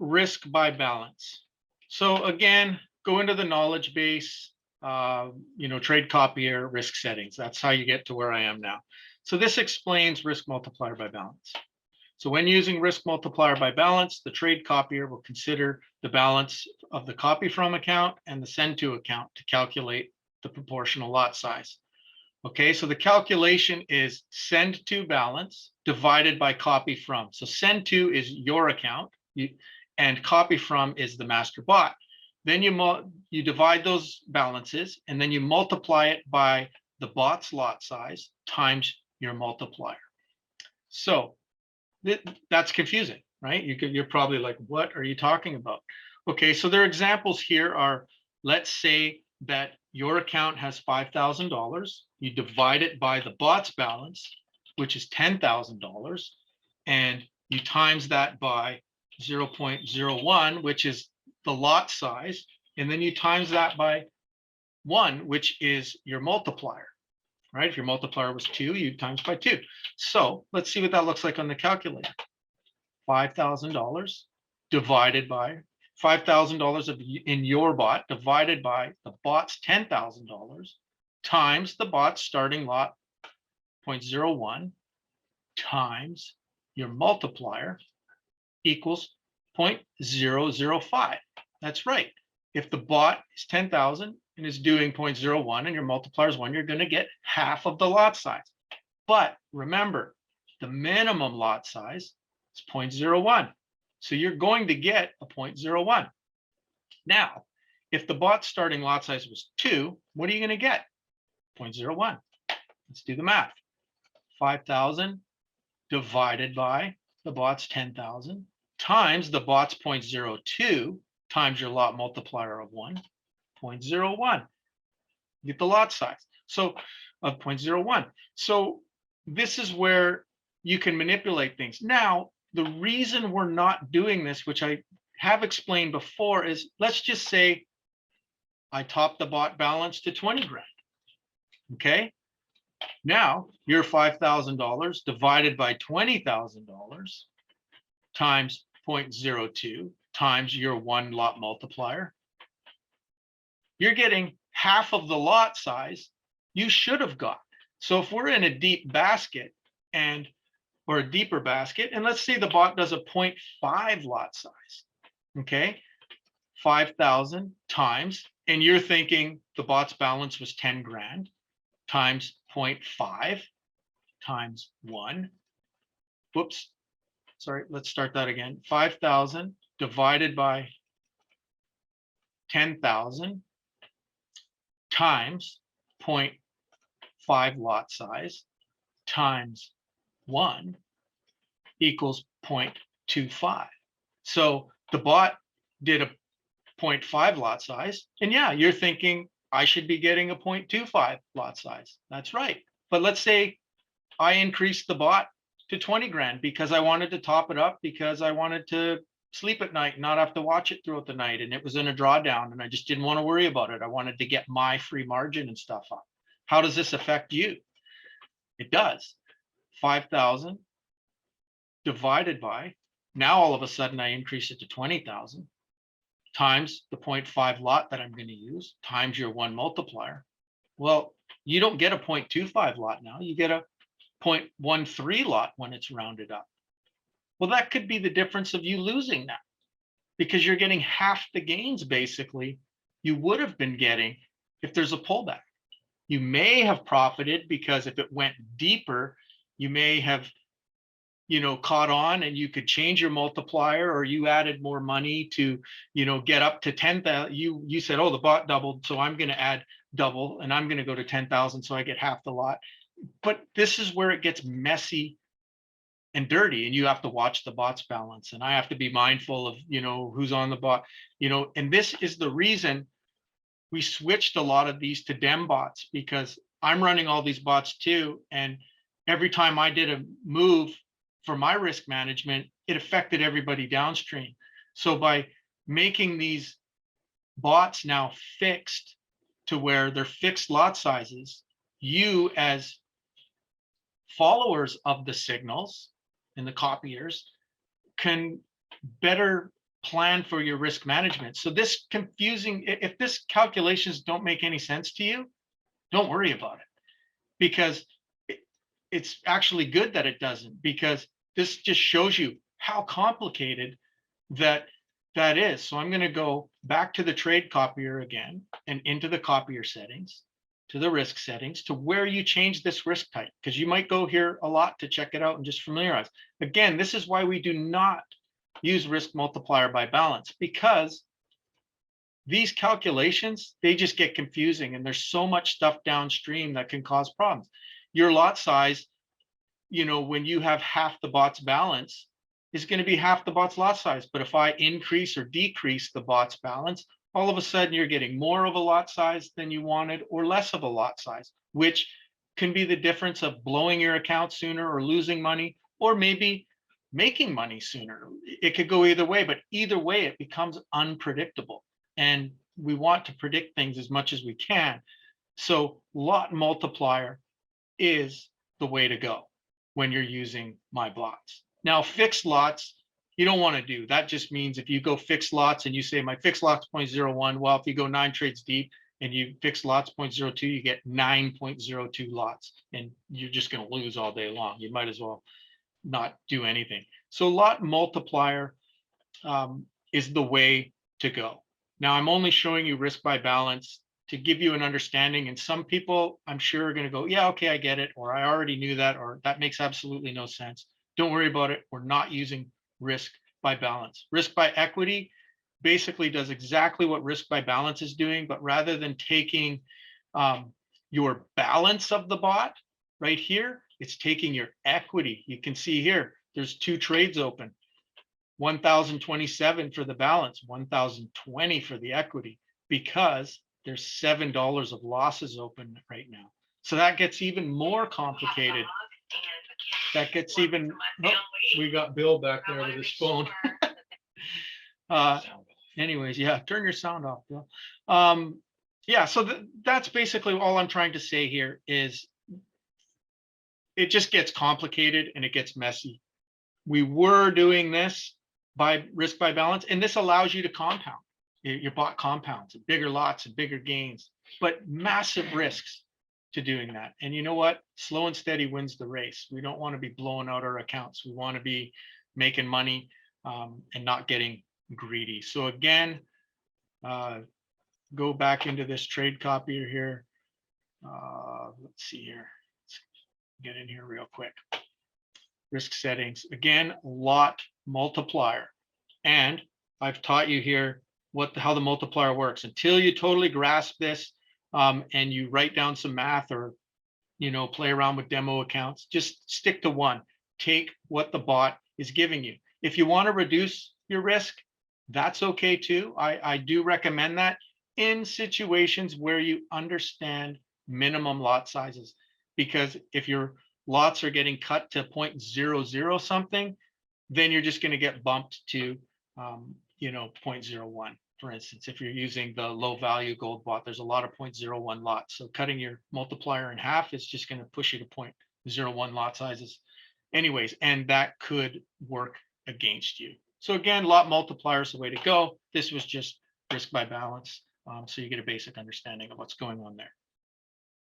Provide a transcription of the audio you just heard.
risk by balance. So again, go into the knowledge base, trade copier, risk settings. That's how you get to where I am now. So this explains risk multiplier by balance. So when using risk multiplier by balance, the trade copier will consider the balance of the copy from account and the send to account to calculate the proportional lot size. Okay, so the calculation is send to balance divided by copy from. So send to is your account, and copy from is the master bot. Then you divide those balances, and then you multiply it by the bot's lot size times your multiplier. So that's confusing, right? You're probably like, what are you talking about? Okay, so their examples here are, let's say that your account has $5,000. You divide it by the bot's balance, which is $10,000, and you times that by 0.01, which is the lot size, and then you times that by 1, which is your multiplier, right? If your multiplier was 2, you times by 2. So let's see what that looks like on the calculator. $5,000 divided by $5,000 in your bot divided by the bot's $10,000 times the bot's starting lot 0.01 times your multiplier equals 0.005. That's right. If the bot is 10,000 and is doing 0.01 and your multiplier is 1, you're going to get half of the lot size. But remember, the minimum lot size is 0.01. So you're going to get a 0.01. Now, if the bot's starting lot size was 2, what are you going to get? 0.01. Let's do the math. 5,000 divided by the bot's 10,000 times the bot's 0.02 times your lot multiplier of 1, 0.01. Get the lot size. So of 0.01. So this is where you can manipulate things. Now, the reason we're not doing this, which I have explained before, is let's just say I top the bot balance to 20 grand. Okay. Now your $5,000 divided by $20,000 times 0.02 times your 1 lot multiplier. You're getting half of the lot size you should have got. So if we're in a deep basket or a deeper basket, and let's say the bot does a 0.5 lot size, okay, 5,000 times, and you're thinking the bot's balance was 10 grand times 0.5 times 1. Whoops, sorry, let's start that again. 5,000 divided by 10,000 times 0.5 lot size times 1 equals 0.25. So the bot did a 0.5 lot size, and yeah, you're thinking I should be getting a 0.25 lot size. That's right. But let's say I increased the bot to 20 grand because I wanted to top it up, because I wanted to sleep at night and not have to watch it throughout the night, and it was in a drawdown and I just didn't want to worry about it. I wanted to get my free margin and stuff up. How does this affect you? It does. 5,000 divided by, now all of a sudden I increase it to 20,000 times the 0.5 lot that I'm going to use times your 1 multiplier. Well, you don't get a 0.25 lot now, you get a 0.13 lot when it's rounded up. Well, that could be the difference of you losing that, because you're getting half the gains basically you would have been getting if there's a pullback. You may have profited because if it went deeper, you may have, caught on and you could change your multiplier, or you added more money to, get up to 10,000. You said, oh, the bot doubled, so I'm going to add double and I'm going to go to 10,000 so I get half the lot. But this is where it gets messy and dirty, and you have to watch the bot's balance, and I have to be mindful of, who's on the bot, and this is the reason we switched a lot of these to dem bots, because I'm running all these bots too. And every time I did a move for my risk management, it affected everybody downstream. So by making these bots now fixed to where they're fixed lot sizes, you as followers of the signals and the copiers can better plan for your risk management. So this confusing, if this calculations don't make any sense to you, don't worry about it, because it's actually good that it doesn't, because this just shows you how complicated that is. So I'm going to go back to the trade copier again and into the copier settings, to the risk settings, to where you change this risk type, because you might go here a lot to check it out and just familiarize. Again, this is why we do not use risk multiplier by balance, because these calculations, they just get confusing, and there's so much stuff downstream that can cause problems. Your lot size, you know, when you have half the bot's balance, is going to be half the bot's lot size. But if I increase or decrease the bot's balance, all of a sudden you're getting more of a lot size than you wanted or less of a lot size, which can be the difference of blowing your account sooner or losing money, or maybe making money sooner. It could go either way, but either way, it becomes unpredictable. And we want to predict things as much as we can. So lot multiplier is the way to go when you're using my blots. Now, fixed lots, you don't want to do. That just means if you go fixed lots and you say my fixed lot's 0.01, well, if you go 9 trades deep and you fix lots 0.02, you get 9.02 lots, and you're just going to lose all day long. You might as well not do anything. So lot multiplier is the way to go. Now, I'm only showing you risk by balance to give you an understanding. And some people, I'm sure, are going to go, yeah, okay, I get it. Or I already knew that, or that makes absolutely no sense. Don't worry about it. We're not using risk by balance. Risk by equity basically does exactly what risk by balance is doing, but rather than taking your balance of the bot right here, it's taking your equity. You can see here, there's 2 trades open. 1,027 for the balance, 1,020 for the equity, because there's $7 of losses open right now. So that gets even more complicated. That gets even, oh, we got Bill back there with his phone. Anyways, yeah, turn your sound off, Bill. Yeah, so that's basically all I'm trying to say here is it just gets complicated and it gets messy. We were doing this by risk by balance, and this allows you to compound. Your bot compounds, bigger lots and bigger gains, but massive risks to doing that. And you know what? Slow and steady wins the race. We don't want to be blowing out our accounts. We want to be making money and not getting greedy. So again, go back into this trade copier here. Let's see here. Let's get in here real quick. Risk settings, again, lot multiplier. And I've taught you here how the multiplier works. Until you totally grasp this and you write down some math or, you know, play around with demo accounts, just stick to one. Take what the bot is giving you. If you want to reduce your risk, that's okay too. I do recommend that in situations where you understand minimum lot sizes, because if your lots are getting cut to 0.00 something, then you're just going to get bumped to, you know, 0.01. For instance, if you're using the low value gold bot, there's a lot of 0.01 lots. So cutting your multiplier in half is just going to push you to 0.01 lot sizes anyways, and that could work against you. So again, lot multiplier is the way to go. This was just risk by balance. So you get a basic understanding of what's going on there.